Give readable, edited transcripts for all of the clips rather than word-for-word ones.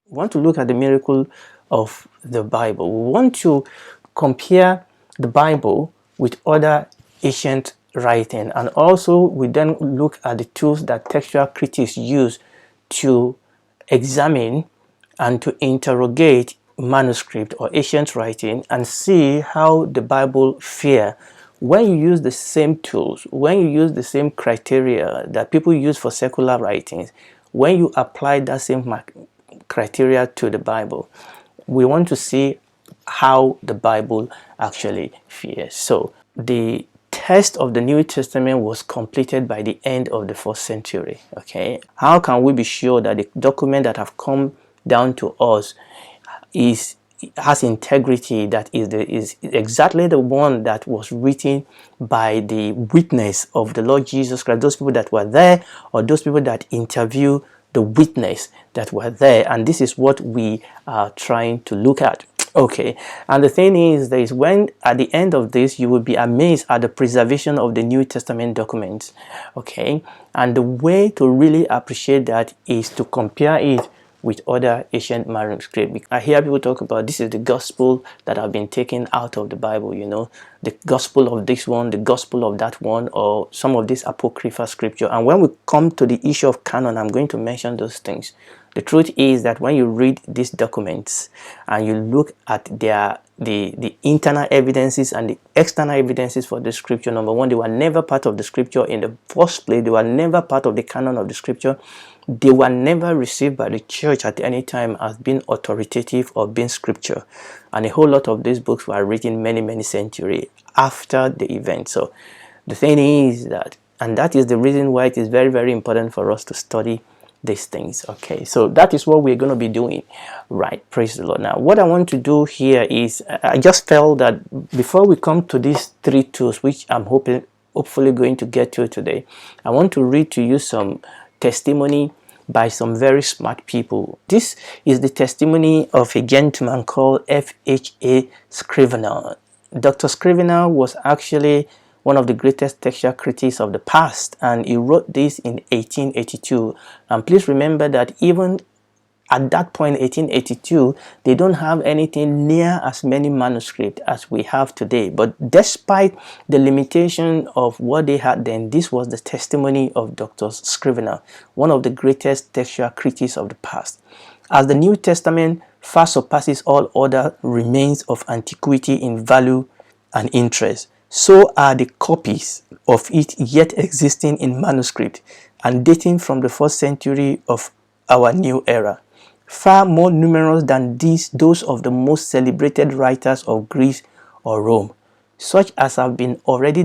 We want to look at the miracle of the Bible. We want to compare the Bible with other ancient writing, and also we then look at the tools that textual critics use to examine and to interrogate manuscript or ancient writing and see how the Bible fare when you use the same tools, when you use the same criteria that people use for secular writings, when you apply that same criteria to the Bible. We want to see how the Bible actually fares. So the test of the New Testament was completed by the end of the 1st century. Okay, how can we be sure that the document that have come down to us has integrity, that is exactly the one that was written by the witness of the Lord Jesus Christ, those people that were there, or those people that interview the witness that were there? And this is what we are trying to look at. Okay, and the thing is, there is, when at the end of this, you will be amazed at the preservation of the New Testament documents. Okay, and the way to really appreciate that is to compare it with other ancient manuscripts. I hear people talk about this is the gospel that have been taken out of the Bible, you know, the gospel of this one, the gospel of that one, or some of this apocryphal scripture. And when we come to the issue of canon, I'm going to mention those things. The truth is that when you read these documents and you look at the internal evidences and the external evidences for the scripture, number one, they were never part of the scripture in the first place. They were never part of the canon of the scripture. They were never received by the church at any time as being authoritative or being scripture. And a whole lot of these books were written many centuries after the event. So the thing is that, and that is the reason why it is very important for us to study these things. Okay, so that is what we're going to be doing, right? Praise the Lord. Now what I want to do here is, I just felt that before we come to these 3 tools, which I'm hopefully going to get to today, I want to read to you some testimony by some very smart people. This is the testimony of a gentleman called F.H.A. Scrivener. Dr. Scrivener was actually one of the greatest textual critics of the past, and he wrote this in 1882. And please remember that even at that point, 1882, they don't have anything near as many manuscripts as we have today. But despite the limitation of what they had then, this was the testimony of Dr. Scrivener, one of the greatest textual critics of the past. As the New Testament far surpasses all other remains of antiquity in value and interest, so are the copies of it yet existing in manuscript and dating from the 1st century of our new era, far more numerous than those of the most celebrated writers of Greece or Rome, such as have been already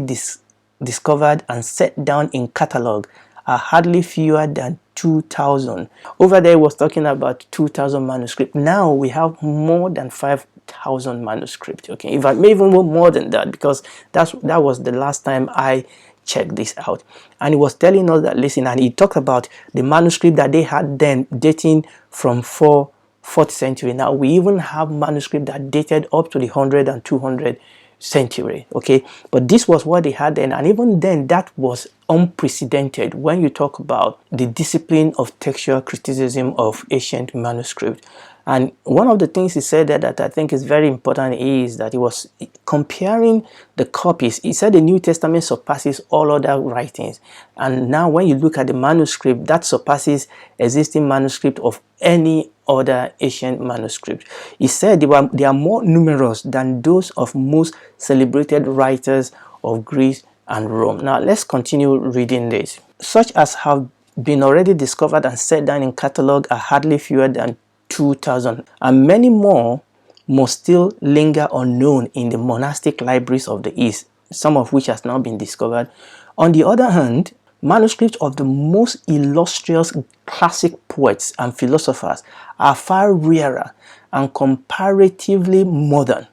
discovered and set down in catalog, are hardly fewer than 2,000. Over there was talking about 2,000 manuscripts. Now we have more than 5,000 manuscripts. Okay, if I may even more than that, because that was the last time I checked this out. And he was telling us that, listen, and he talked about the manuscript that they had then dating from 4th century. Now we even have manuscript that dated up to the 100 and 200 century. Okay, but this was what they had then, and even then that was unprecedented when you talk about the discipline of textual criticism of ancient manuscript. And one of the things he said that I think is very important is that he was comparing the copies. He said the New Testament surpasses all other writings, and now when you look at the manuscript, that surpasses existing manuscript of any other ancient manuscript. He said they are more numerous than those of most celebrated writers of Greece and Rome. Now let's continue reading this. Such as have been already discovered and set down in catalog are hardly fewer than 2,000, and many more must still linger unknown in the monastic libraries of the East, some of which has now been discovered. On the other hand, manuscripts of the most illustrious classic poets and philosophers are far rarer and comparatively modern.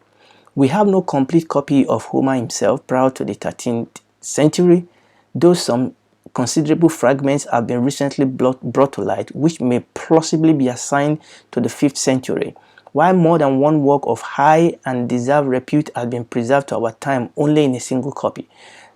We have no complete copy of Homer himself prior to the 13th century, though some considerable fragments have been recently brought to light, which may plausibly be assigned to the 5th century, while more than one work of high and deserved repute has been preserved to our time only in a single copy.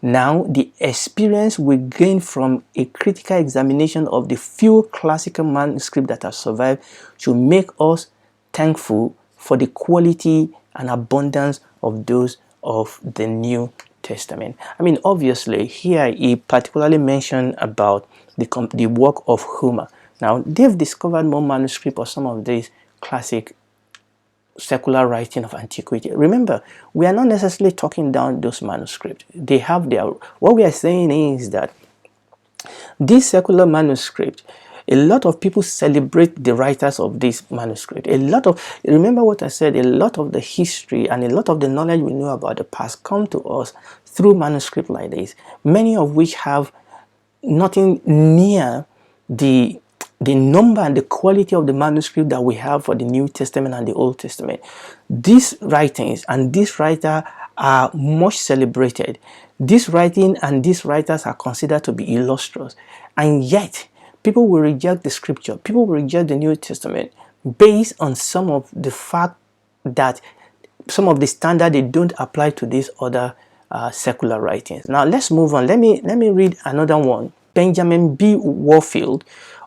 Now, the experience we gain from a critical examination of the few classical manuscripts that have survived should make us thankful for the quality and abundance of those of the New Testament. I mean, obviously, here he particularly mentioned about the work of Homer. Now, they've discovered more manuscripts of some of these classic secular writing of antiquity. Remember, we are not necessarily talking down those manuscripts. They have their, what we are saying is that this secular manuscript, a lot of people celebrate the writers of this manuscript. Remember what I said, a lot of the history and a lot of the knowledge we know about the past come to us through manuscripts like this, many of which have nothing near the number and the quality of the manuscript that we have for the New Testament and the Old Testament. These writings and this writer are much celebrated. This writing and these writers are considered to be illustrious, and yet people will reject the scripture. People will reject the New Testament based on some of the fact that some of the standard they don't apply to these other secular writings. Now let's move on. Let me read another one. Benjamin B. Warfield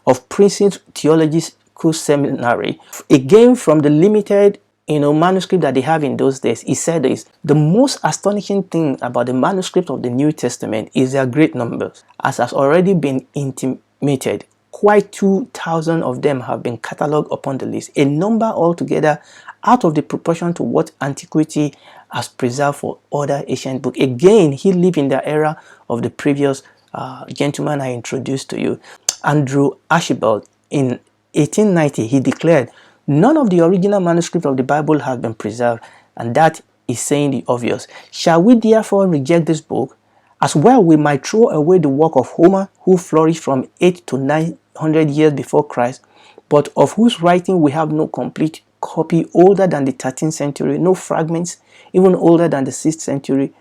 of Princeton Theological Seminary, again from the limited manuscript that they have in those days, he said this: the most astonishing thing about the manuscript of the New Testament is their great numbers. As has already been intimated, quite 2,000 of them have been catalogued upon the list, a number altogether out of the proportion to what antiquity has preserved for other ancient books. Again, he lived in the era of the previous gentleman I introduced to you, Andrew Archibald. In 1890, he declared, none of the original manuscript of the Bible has been preserved, and that is saying the obvious. Shall we therefore reject this book? As well, we might throw away the work of Homer, who flourished from 800 to 900 years before Christ, but of whose writing we have no complete copy older than the 13th century, no fragments even older than the 6th century,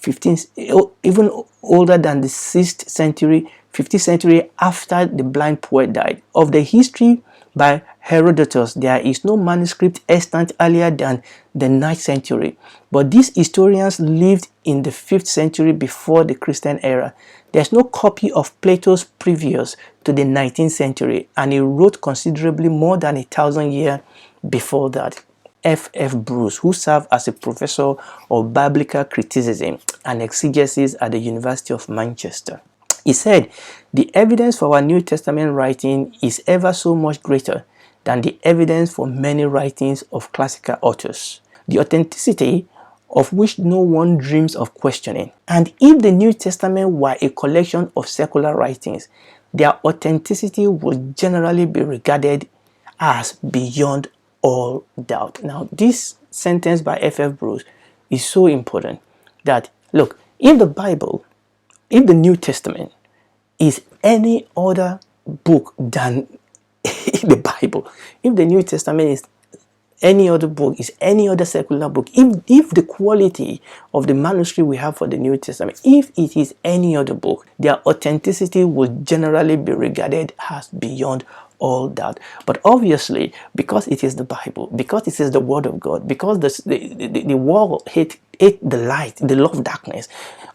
15th, even older than the 6th century, 15th century after the blind poet died. Of the history by Herodotus, there is no manuscript extant earlier than the 9th century, but these historians lived in the 5th century before the Christian era. There's no copy of Plato's previous to the 19th century, and he wrote considerably more than 1,000 years before that. F.F. Bruce, who served as a professor of biblical criticism and exegesis at the University of Manchester, he said, the evidence for our New Testament writing is ever so much greater than the evidence for many writings of classical authors, the authenticity of which no one dreams of questioning. And if the New Testament were a collection of secular writings, their authenticity would generally be regarded as beyond all doubt. Now, this sentence by F.F. Bruce is so important that, look, if the New Testament is any other book than the Bible, if the New Testament is any other book, is any other secular book, if the quality of the manuscript we have for the New Testament, if it is any other book, their authenticity will generally be regarded as beyond all that. But obviously, because it is the Bible, because it is the Word of God, because the world hate the light, the love of darkness,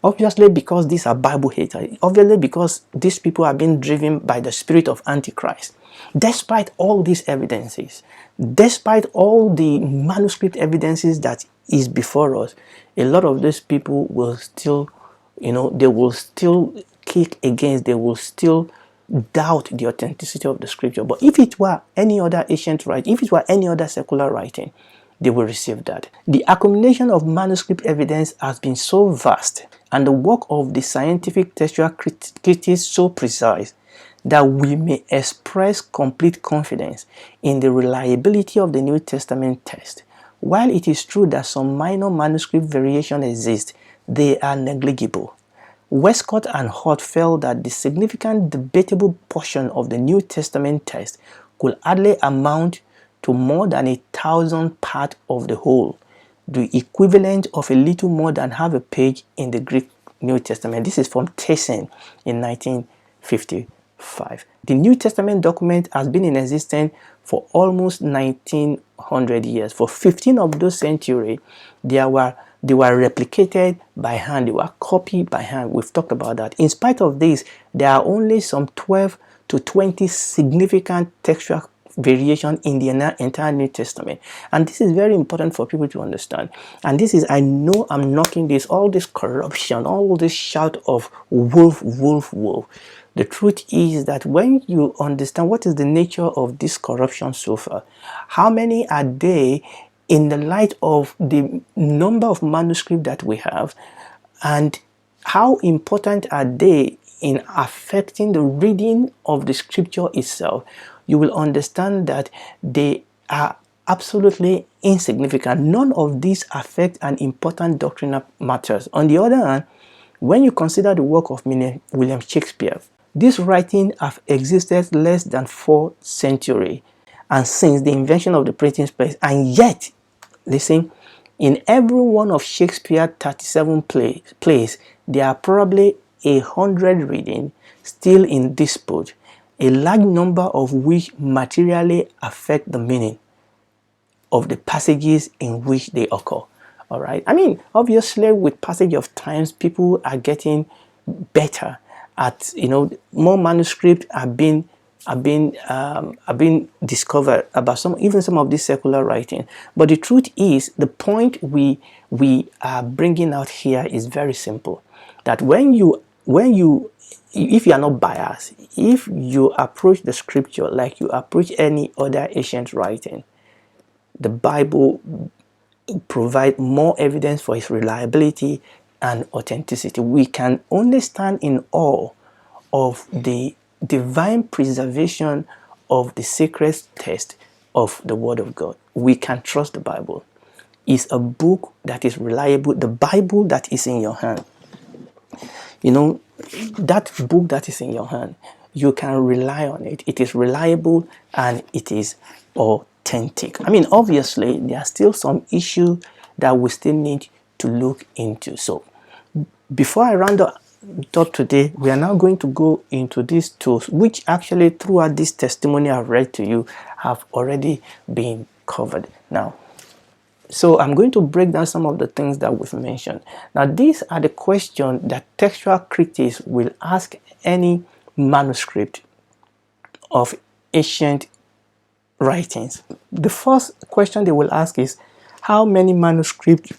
obviously because these are Bible haters, obviously because these people are being driven by the spirit of Antichrist, despite all these evidences, despite all the manuscript evidences that is before us, a lot of these people will still, they will still kick against, they will still doubt the authenticity of the scripture. But if it were any other ancient writing, if it were any other secular writing, they will receive that. The accumulation of manuscript evidence has been so vast, and the work of the scientific textual critics so precise, that we may express complete confidence in the reliability of the New Testament text. While it is true that some minor manuscript variation exists, they are negligible. Westcott and Hort felt that the significant debatable portion of the New Testament text could hardly amount to more than 1,000 parts of the whole, the equivalent of a little more than half a page in the Greek New Testament. This is from Tyson in 1955. The New Testament document has been in existence for almost 1900 years. For 15 of those centuries, there were They were replicated by hand. They were copied by hand. We've talked about that. In spite of this, there are only some 12 to 20 significant textual variation in the entire New Testament. And this is very important for people to understand. And this is, I know I'm knocking this, all this corruption, all this shout of wolf, wolf, wolf. The truth is that when you understand what is the nature of this corruption so far, how many are they in the light of the number of manuscripts that we have, and how important are they in affecting the reading of the scripture itself, you will understand that they are absolutely insignificant. None of these affect an important doctrinal matters. On the other hand, when you consider the work of William Shakespeare, these writings have existed less than 4 centuries, and since the invention of the printing press, and yet, listen, in every one of Shakespeare's 37 plays, there are probably 100 readings still in dispute, a large number of which materially affect the meaning of the passages in which they occur. All right. I mean, obviously, with passage of times, people are getting better at, more manuscripts have been discovered about some of these secular writing. But the truth is, the point we are bringing out here is very simple. That if you are not biased, if you approach the scripture like you approach any other ancient writing, the Bible provides more evidence for its reliability and authenticity. We can only stand in awe of the divine preservation of the sacred text of the Word of God. We can trust the Bible. It's a book that is reliable. The Bible that is in your hand, that book that is in your hand, you can rely on it. It is reliable and it is authentic. I mean, obviously, there are still some issues that we still need to look into. So, before I round up today, we are now going to go into these tools, which actually throughout this testimony I've read to you have already been covered. Now, so I'm going to break down some of the things that we've mentioned. Now, these are the questions that textual critics will ask any manuscript of ancient writings. The first question they will ask is, how many manuscript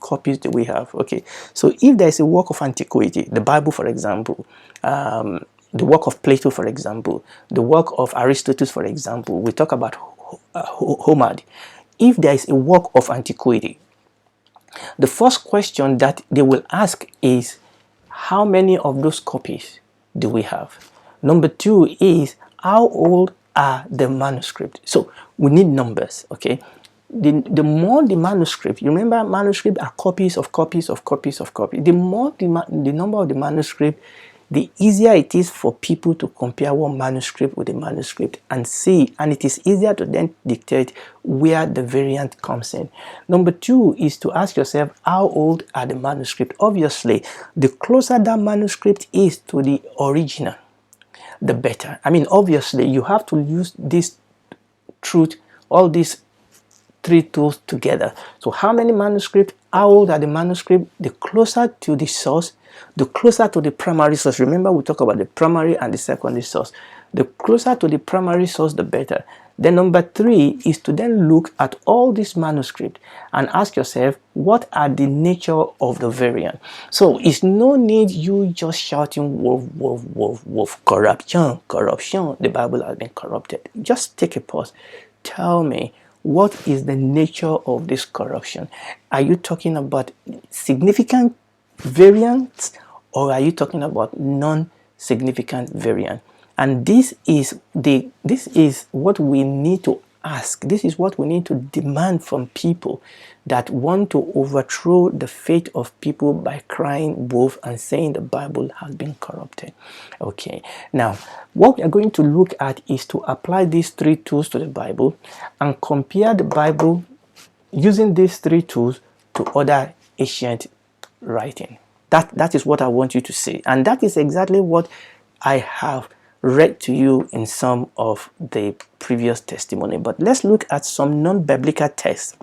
copies do we have? Okay, so if there is a work of antiquity, the Bible, for example, the work of Plato, for example, the work of Aristotle, for example, we talk about Owode. If there is a work of antiquity, the first question that they will ask is, how many of those copies do we have? Number 2 is, how old are the manuscripts? So we need numbers, okay? The more the manuscript, you remember manuscript are copies of copies of copies of copies. The more the number of the manuscript, the easier it is for people to compare one manuscript with a manuscript and see, and it is easier to then dictate where the variant comes in. Number 2 is to ask yourself, how old are the manuscript? Obviously, the closer that manuscript is to the original, the better. I mean, obviously, you have to use this truth, all these 3 tools together. So how many manuscripts, how old are the manuscripts? The closer to the source, the closer to the primary source. Remember, we talk about the primary and the secondary source. The closer to the primary source, the better. Then number 3 is to then look at all these manuscripts and ask yourself, what are the nature of the variant? So it's no need you just shouting wolf, wolf, wolf, wolf, corruption, corruption. The Bible has been corrupted. Just take a pause. Tell me, what is the nature of this corruption? Are you talking about significant variants, or are you talking about non-significant variant? And this is what we need to ask. This is what we need to demand from people that want to overthrow the faith of people by crying wolf and saying the Bible has been corrupted. Okay, now what we are going to look at is to apply these 3 tools to the Bible and compare the Bible using these 3 tools to other ancient writing. That is what I want you to see, and that is exactly what I have read to you in some of the previous testimony. But let's look at some non-biblical texts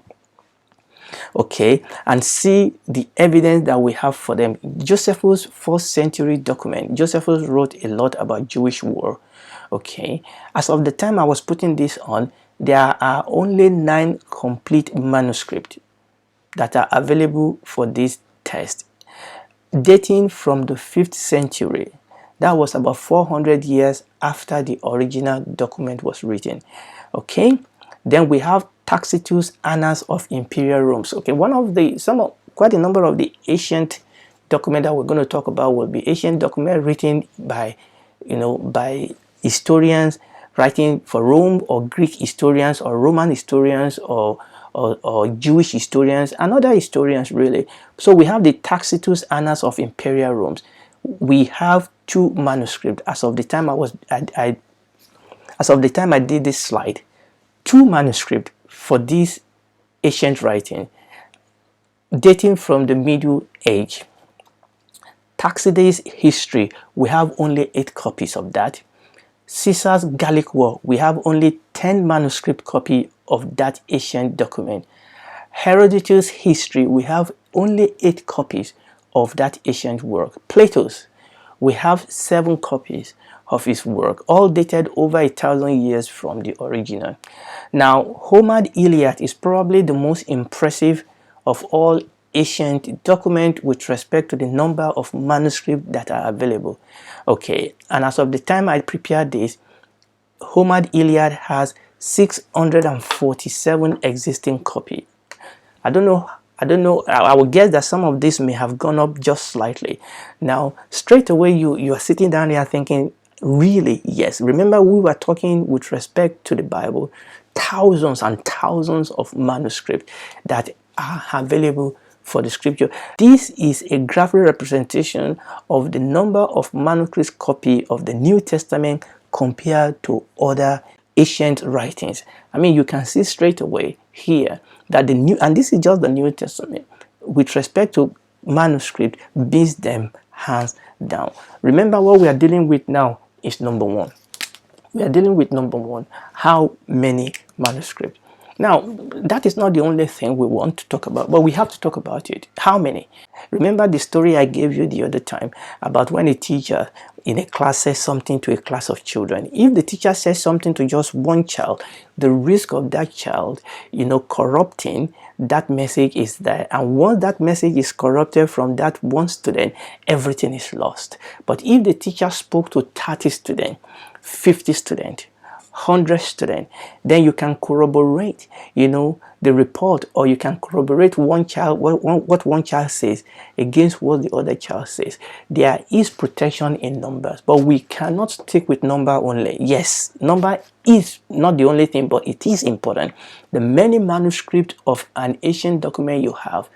okay, and see the evidence that we have for them. Josephus 4th century document. Josephus wrote a lot about Jewish war. Okay, as of the time I was putting this on, there are only 9 complete manuscripts that are available for this test, dating from the 5th century. That was about 400 years after the original document was written. Okay, then we have Tacitus' Annals of Imperial Rome. Okay, quite a number of the ancient document that we're going to talk about will be ancient document written by, by historians writing for Rome, or Greek historians, or Roman historians, or Jewish historians, and other historians really. So we have the Tacitus Annals of Imperial Rome. We have 2 manuscripts as of the time I did this slide. 2 manuscripts for this ancient writing dating from the Middle Age. Tacitus' History, we have only 8 copies of that. Caesar's Gallic War, we have only 10 manuscript copy of that ancient document. Herodotus' History, we have only 8 copies of that ancient work. Plato's, we have 7 copies of his work, all dated over 1,000 years from the original. Now, Homer's Iliad is probably the most impressive of all ancient document with respect to the number of manuscripts that are available. Okay, and as of the time I prepared this, Homer's Iliad has 647 existing copy. I don't know, I would guess that some of this may have gone up just slightly. Now, straight away you are sitting down here thinking, really? Yes. Remember, we were talking with respect to the Bible, thousands and thousands of manuscripts that are available for the scripture. This is a graphic representation of the number of manuscript copy of the New Testament compared to other ancient writings. I mean, you can see straight away here that and this is just the New Testament, with respect to manuscript, beats them hands down. Remember, what we are dealing with now is number 1. We are dealing with number 1. How many manuscripts? Now, that is not the only thing we want to talk about, but we have to talk about it. How many? Remember the story I gave you the other time about when a teacher in a class says something to a class of children. If the teacher says something to just one child, the risk of that child, corrupting that message is there. And once that message is corrupted from that one student, everything is lost. But if the teacher spoke to 30 students, 50 students, 100 students, then you can corroborate, the report, or you can corroborate what one child says against what the other child says. There is protection in numbers, but we cannot stick with number only. Yes, number is not the only thing, but it is important. The many manuscripts of an ancient document you have,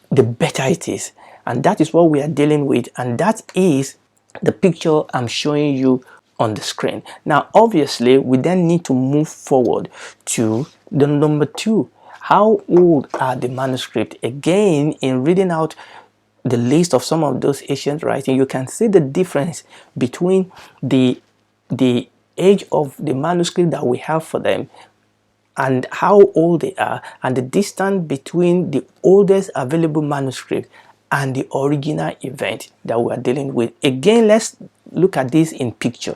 the better it is. And that is what we are dealing with, and that is the picture I'm showing you on the screen. Now, obviously, we then need to move forward to the number 2. How old are the manuscripts? Again, in reading out the list of some of those ancient writings, you can see the difference between the age of the manuscript that we have for them and how old they are, and the distance between the oldest available manuscript and the original event that we are dealing with. Again, let's look at this in picture,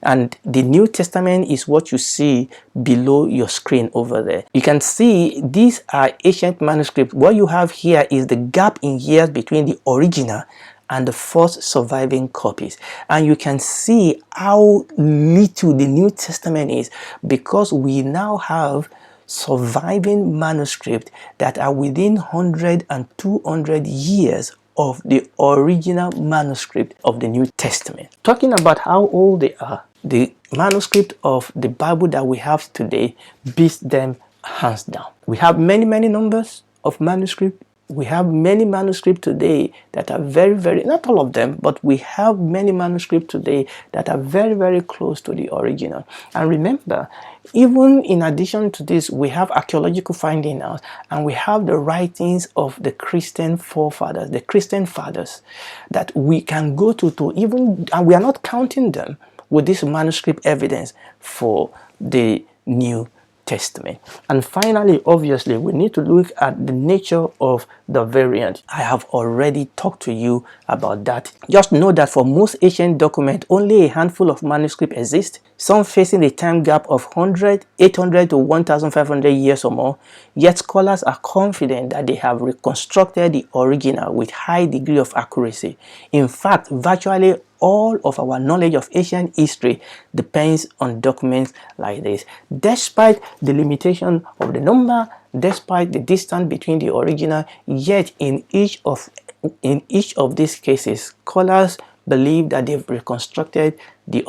and the New Testament is what you see below your screen over there. You can see these are ancient manuscripts. What you have here is the gap in years between the original and the first surviving copies, and you can see how little the New Testament is, because we now have surviving manuscripts that are within 100 and 200 years of the original manuscript of the New Testament. Talking about how old they are, the manuscript of the Bible that we have today beats them hands down. We have many numbers of manuscripts. We have many manuscripts today that are very, not all of them, but we have many manuscripts today that are very close to the original. And remember, even in addition to this, we have archaeological findings now, and we have the writings of the Christian forefathers, the Christian fathers, that we can go to even, and we are not counting them with this manuscript evidence for the New Testament. And finally, obviously, we need to look at the nature of the variant. I have already talked to you about that. Just know that for most ancient documents, only a handful of manuscripts exist, some facing a time gap of 100, 800 to 1,500 years or more. Yet scholars are confident that they have reconstructed the original with high degree of accuracy. In fact, virtually all of our knowledge of ancient history depends on documents like this. Despite the limitation of the number, despite the distance between the original, yet in each of these cases, scholars believe that they've reconstructed the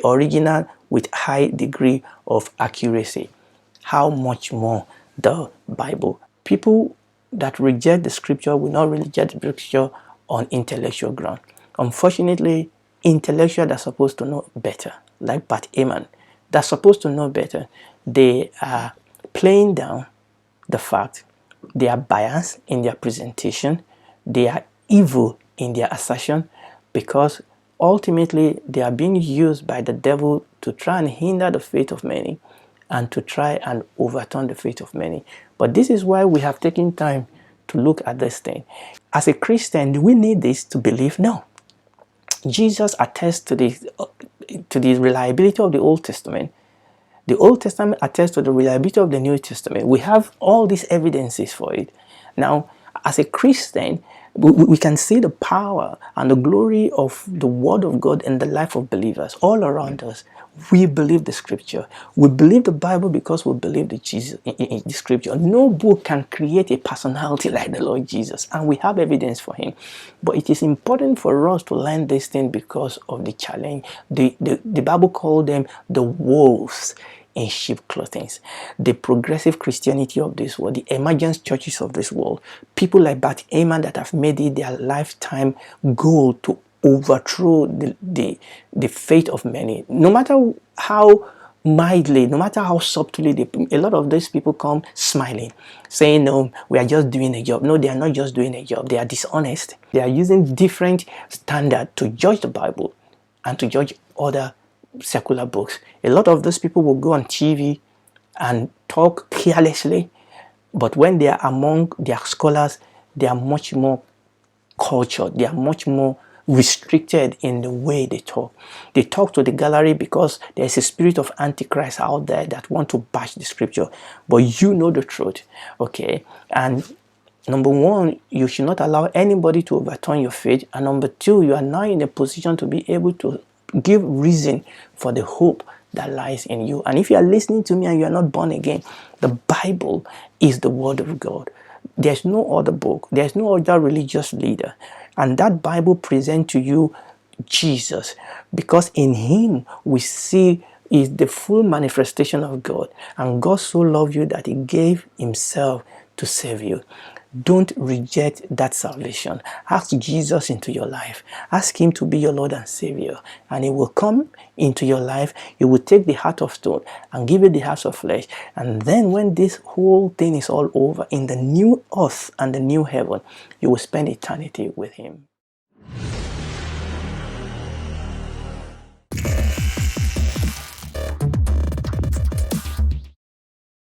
original with high degree of accuracy. How much more the Bible? People that reject the scripture will not reject the scripture on intellectual ground. Unfortunately, intellectuals are supposed to know better, like Bat Eman, they're supposed to know better. They are playing down the fact, they are biased in their presentation, they are evil in their assertion, because ultimately they are being used by the devil to try and hinder the faith of many and to try and overturn the faith of many. But this is why we have taken time to look at this thing. As a Christian, do we need this to believe? No. Jesus attests to the reliability of the Old Testament. The Old Testament attests to the reliability of the New Testament. We have all these evidences for it. Now, as a Christian, we can see the power and the glory of the Word of God in the life of believers all around us. We believe the scripture. We believe the Bible because we believe the Jesus in the scripture. No book can create a personality like the Lord Jesus, and we have evidence for him. But it is important for us to learn this thing because of the challenge. The Bible called them the wolves in sheep clothing. The progressive Christianity of this world, the emergent churches of this world, people like Bat Eman that have made it their lifetime goal to overthrow the faith of many. No matter how mildly, no matter how subtly, a lot of these people come smiling, saying, no, we are just doing a job. No, they are not just doing a job. They are dishonest. They are using different standards to judge the Bible and to judge other secular books. A lot of those people will go on TV and talk carelessly, but when they are among their scholars, they are much more cultured. They are much more restricted in the way they talk. They talk to the gallery because there's a spirit of antichrist out there that want to bash the scripture, but you know the truth, okay? And number one, you should not allow anybody to overturn your faith, and number two, you are now in a position to be able to give reason for the hope that lies in you. And if you are listening to me and you are not born again, the Bible is the word of God. There's no other book. There's no other religious leader. And that Bible presents to you Jesus, because in him we see is the full manifestation of God. And God so loved you that he gave himself to save you. Don't reject that salvation. Ask Jesus into your life. Ask him to be your Lord and Savior. And he will come into your life. He will take the heart of stone and give you the heart of flesh. And then when this whole thing is all over, in the new earth and the new heaven, you will spend eternity with him.